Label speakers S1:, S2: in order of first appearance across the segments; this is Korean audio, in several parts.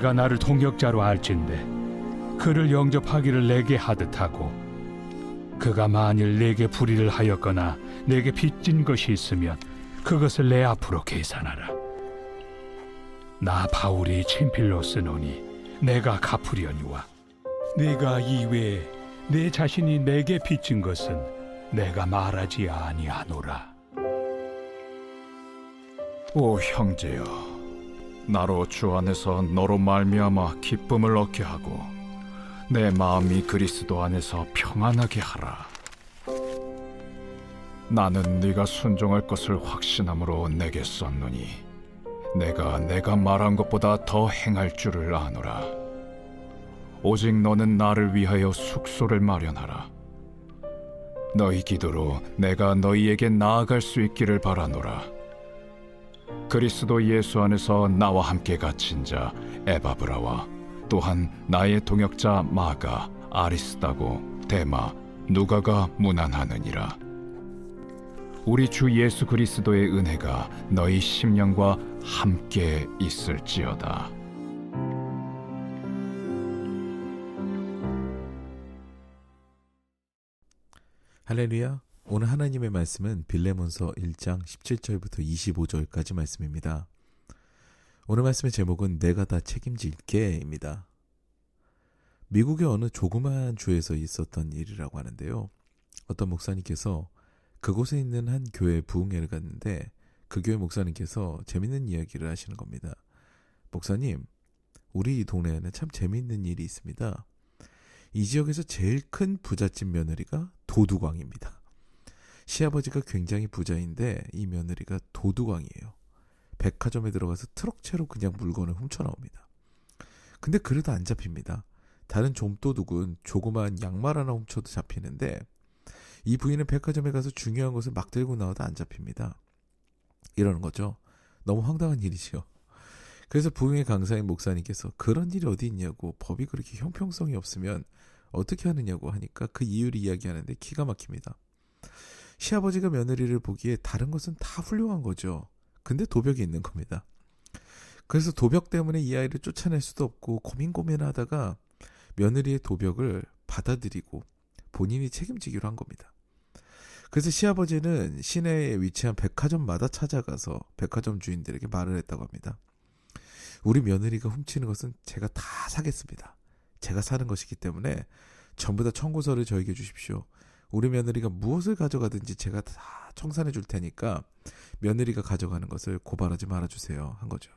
S1: 내가 나를 동역자로 알진대 그를 영접하기를 내게 하듯 하고, 그가 만일 내게 불의를 하였거나 내게 빚진 것이 있으면 그것을 내 앞으로 계산하라. 나 바울이 친필로 쓰노니 내가 갚으려니와, 네가 이외에 내 자신이 내게 빚진 것은 내가 말하지 아니하노라.
S2: 오 형제여, 나로 주 안에서 너로 말미암아 기쁨을 얻게 하고 내 마음이 그리스도 안에서 평안하게 하라. 나는 네가 순종할 것을 확신함으로 내게 썼노니 내가 말한 것보다 더 행할 줄을 아노라. 오직 너는 나를 위하여 숙소를 마련하라. 너희 기도로 내가 너희에게 나아갈 수 있기를 바라노라. 그리스도 예수 안에서 나와 함께 갇힌 자 에바브라와 또한 나의 동역자 마가, 아리스다고, 데마, 누가가 문안하느니라. 우리 주 예수 그리스도의 은혜가 너희 심령과 함께 있을지어다.
S3: 할렐루야. 오늘 하나님의 말씀은 빌레몬서 1장 17절부터 25절까지 말씀입니다. 오늘 말씀의 제목은 내가 다 책임질게입니다. 미국의 어느 조그마한 주에서 있었던 일이라고 하는데요. 어떤 목사님께서 그곳에 있는 한 교회에 부흥회를 갔는데 그 교회 목사님께서 재밌는 이야기를 하시는 겁니다. 목사님, 우리 이 동네에는 참 재밌는 일이 있습니다. 이 지역에서 제일 큰 부잣집 며느리가 도두광입니다. 시아버지가 굉장히 부자인데 이 며느리가 도두광이에요. 백화점에 들어가서 트럭채로 그냥 물건을 훔쳐나옵니다. 근데 그래도 안 잡힙니다. 다른 좀도둑은 조그마한 양말 하나 훔쳐도 잡히는데 이 부인은 백화점에 가서 중요한 것을 막 들고 나와도 안 잡힙니다. 이러는 거죠. 너무 황당한 일이죠. 그래서 부흥회 강사인 목사님께서 그런 일이 어디 있냐고, 법이 그렇게 형평성이 없으면 어떻게 하느냐고 하니까 그 이유를 이야기하는데 기가 막힙니다. 시아버지가 며느리를 보기에 다른 것은 다 훌륭한 거죠. 근데 도벽이 있는 겁니다. 그래서 도벽 때문에 이 아이를 쫓아낼 수도 없고 고민하다가 며느리의 도벽을 받아들이고 본인이 책임지기로 한 겁니다. 그래서 시아버지는 시내에 위치한 백화점마다 찾아가서 백화점 주인들에게 말을 했다고 합니다. 우리 며느리가 훔치는 것은 제가 다 사겠습니다. 제가 사는 것이기 때문에 전부 다 청구서를 저에게 주십시오. 우리 며느리가 무엇을 가져가든지 제가 다 청산해 줄 테니까 며느리가 가져가는 것을 고발하지 말아주세요 한 거죠.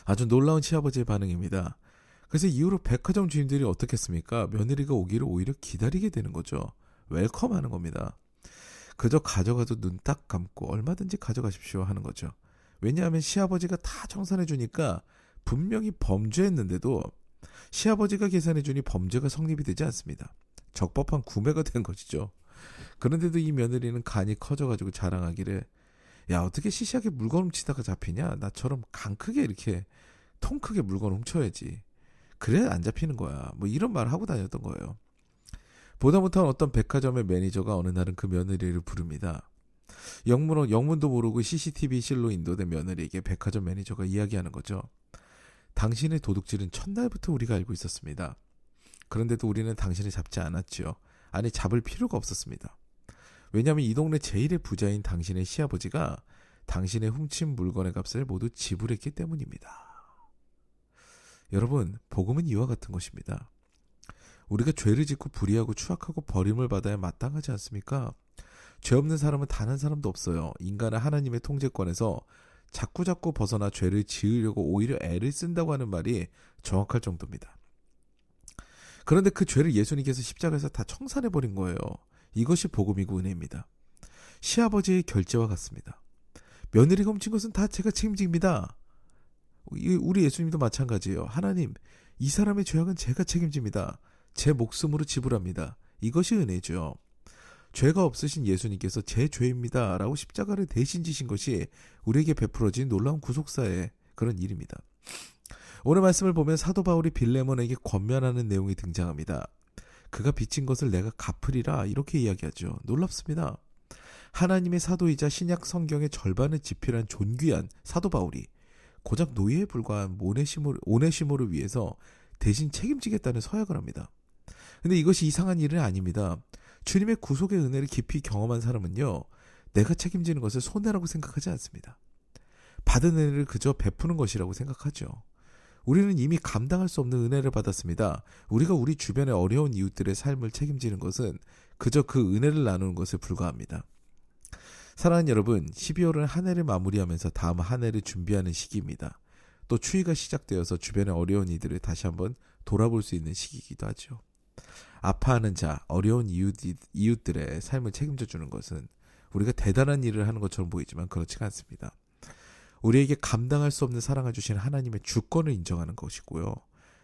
S3: 아주 놀라운 시아버지의 반응입니다. 그래서 이후로 백화점 주인들이 어떻게 했습니까? 며느리가 오기를 오히려 기다리게 되는 거죠. 웰컴하는 겁니다. 그저 가져가도 눈 딱 감고 얼마든지 가져가십시오 하는 거죠. 왜냐하면 시아버지가 다 청산해 주니까 분명히 범죄했는데도 시아버지가 계산해 주니 범죄가 성립이 되지 않습니다. 적법한 구매가 된 것이죠. 그런데도 이 며느리는 간이 커져가지고 자랑하기를, 야, 어떻게 시시하게 물건 훔치다가 잡히냐? 나처럼 간 크게 이렇게 통 크게 물건 훔쳐야지. 그래야 안 잡히는 거야. 뭐 이런 말을 하고 다녔던 거예요. 보다 못한 어떤 백화점의 매니저가 어느 날은 그 며느리를 부릅니다. 영문도 모르고 CCTV 실로 인도된 며느리에게 백화점 매니저가 이야기하는 거죠. 당신의 도둑질은 첫날부터 우리가 알고 있었습니다. 그런데도 우리는 당신을 잡지 않았지요. 아니, 잡을 필요가 없었습니다. 왜냐하면 이 동네 제일의 부자인 당신의 시아버지가 당신의 훔친 물건의 값을 모두 지불했기 때문입니다. 여러분, 복음은 이와 같은 것입니다. 우리가 죄를 짓고 불의하고 추악하고 버림을 받아야 마땅하지 않습니까? 죄 없는 사람은 단 한 사람도 없어요. 인간은 하나님의 통제권에서 자꾸자꾸 벗어나 죄를 지으려고 오히려 애를 쓴다고 하는 말이 정확할 정도입니다. 그런데 그 죄를 예수님께서 십자가에서 다 청산해버린 거예요. 이것이 복음이고 은혜입니다. 시아버지의 결제와 같습니다. 며느리가 훔친 것은 다 제가 책임집니다. 우리 예수님도 마찬가지예요. 하나님, 이 사람의 죄악은 제가 책임집니다. 제 목숨으로 지불합니다. 이것이 은혜죠. 죄가 없으신 예수님께서 제 죄입니다 라고 십자가를 대신 지신 것이 우리에게 베풀어진 놀라운 구속사의 그런 일입니다. 오늘 말씀을 보면 사도 바울이 빌레몬에게 권면하는 내용이 등장합니다. 그가 빚진 것을 내가 갚으리라 이렇게 이야기하죠. 놀랍습니다. 하나님의 사도이자 신약 성경의 절반을 집필한 존귀한 사도 바울이 고작 노예에 불과한 오네시모를 위해서 대신 책임지겠다는 서약을 합니다. 근데 이것이 이상한 일은 아닙니다. 주님의 구속의 은혜를 깊이 경험한 사람은요, 내가 책임지는 것을 손해라고 생각하지 않습니다. 받은 은혜를 그저 베푸는 것이라고 생각하죠. 우리는 이미 감당할 수 없는 은혜를 받았습니다. 우리가 우리 주변의 어려운 이웃들의 삶을 책임지는 것은 그저 그 은혜를 나누는 것에 불과합니다. 사랑하는 여러분, 12월은 한 해를 마무리하면서 다음 한 해를 준비하는 시기입니다. 또 추위가 시작되어서 주변의 어려운 이들을 다시 한번 돌아볼 수 있는 시기이기도 하죠. 아파하는 자, 어려운 이웃들의 삶을 책임져 주는 것은 우리가 대단한 일을 하는 것처럼 보이지만 그렇지가 않습니다. 우리에게 감당할 수 없는 사랑을 주신 하나님의 주권을 인정하는 것이고요.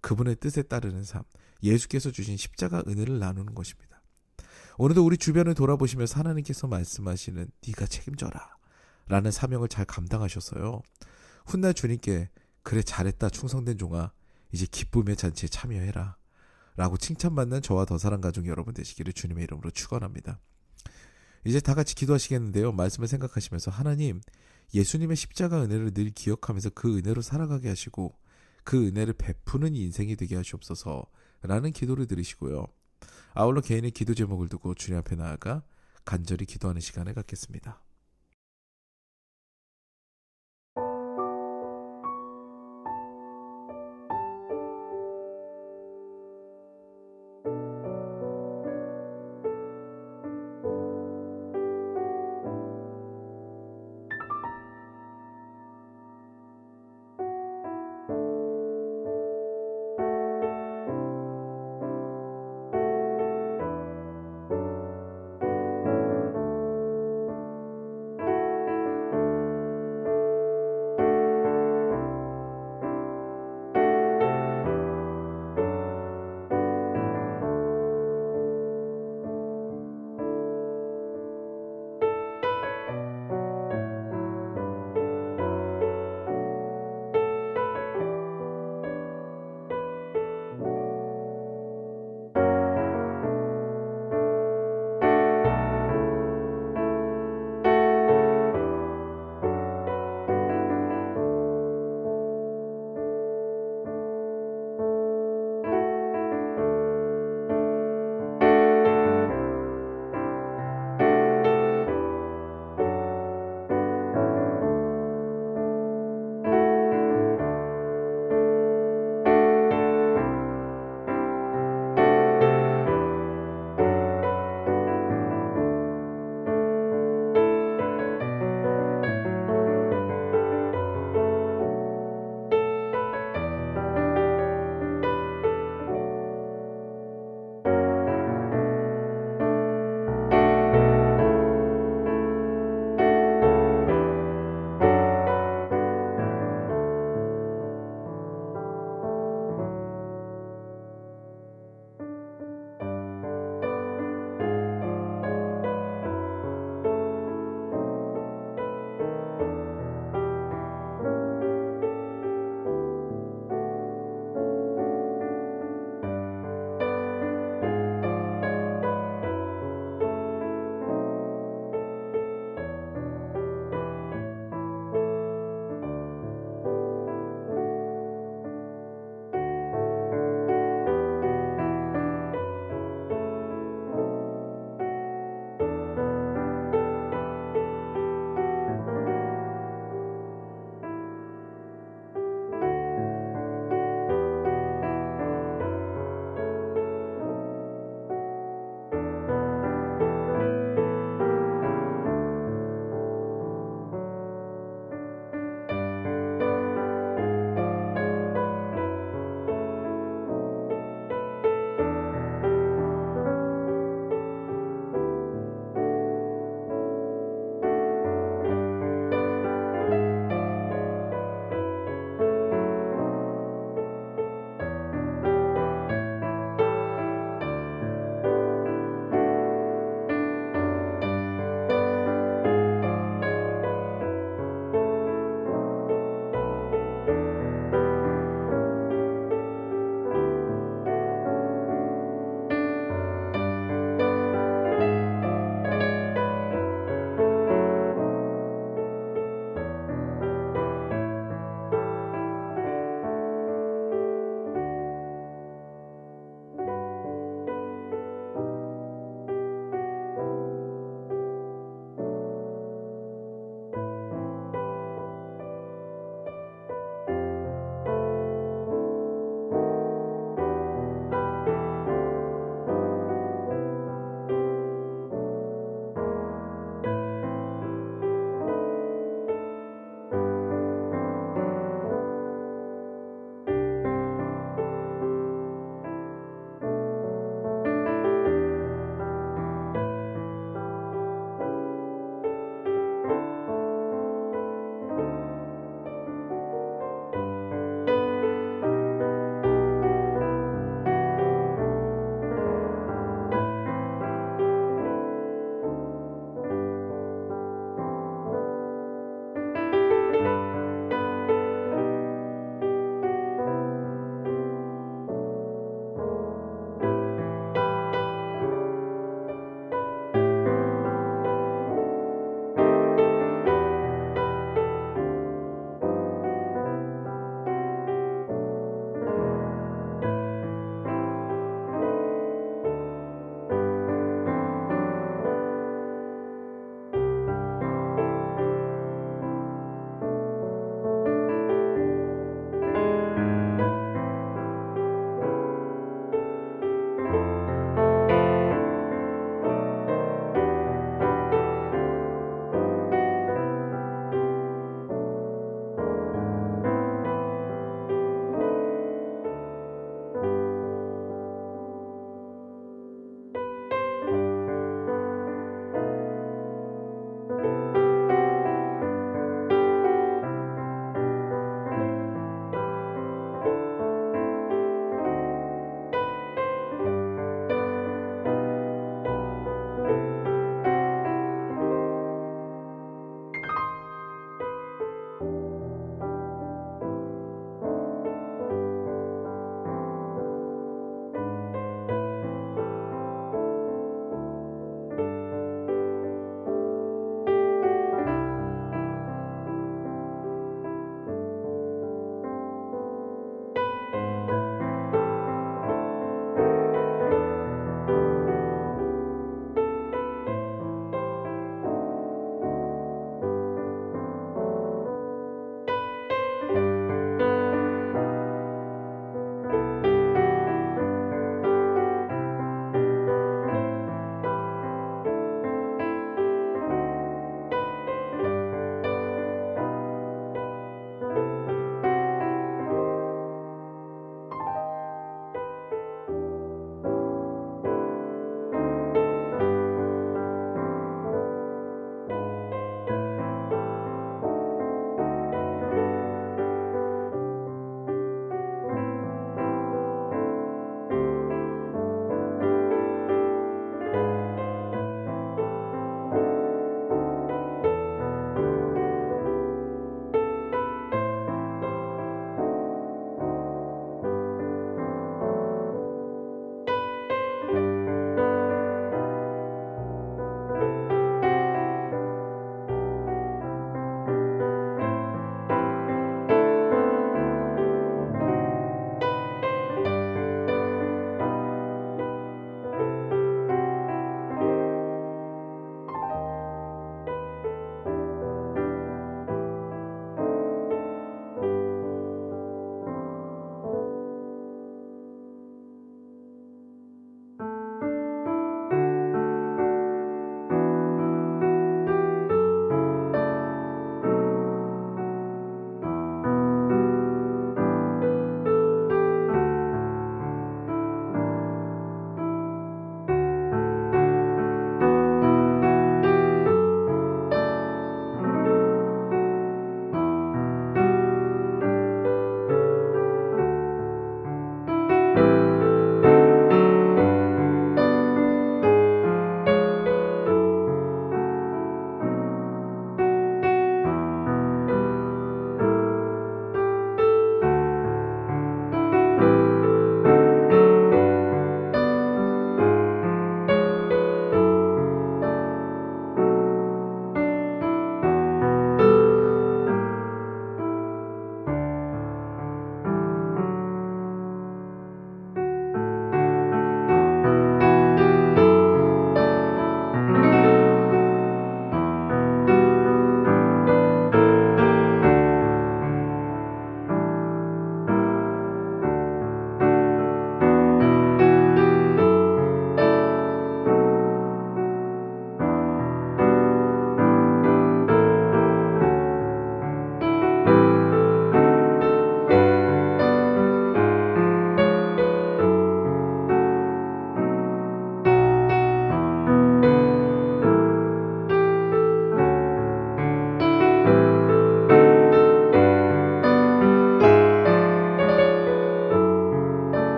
S3: 그분의 뜻에 따르는 삶, 예수께서 주신 십자가 은혜를 나누는 것입니다. 오늘도 우리 주변을 돌아보시면서 하나님께서 말씀하시는 네가 책임져라 라는 사명을 잘 감당하셨어요. 훗날 주님께 그래 잘했다 충성된 종아, 이제 기쁨의 잔치에 참여해라 라고 칭찬받는 저와 더 사랑 가족 여러분 되시기를 주님의 이름으로 축원합니다. 이제 다 같이 기도하시겠는데요. 말씀을 생각하시면서 하나님, 예수님의 십자가 은혜를 늘 기억하면서 그 은혜로 살아가게 하시고 그 은혜를 베푸는 인생이 되게 하시옵소서 라는 기도를 드리시고요. 아울러 개인의 기도 제목을 두고 주님 앞에 나아가 간절히 기도하는 시간을 갖겠습니다.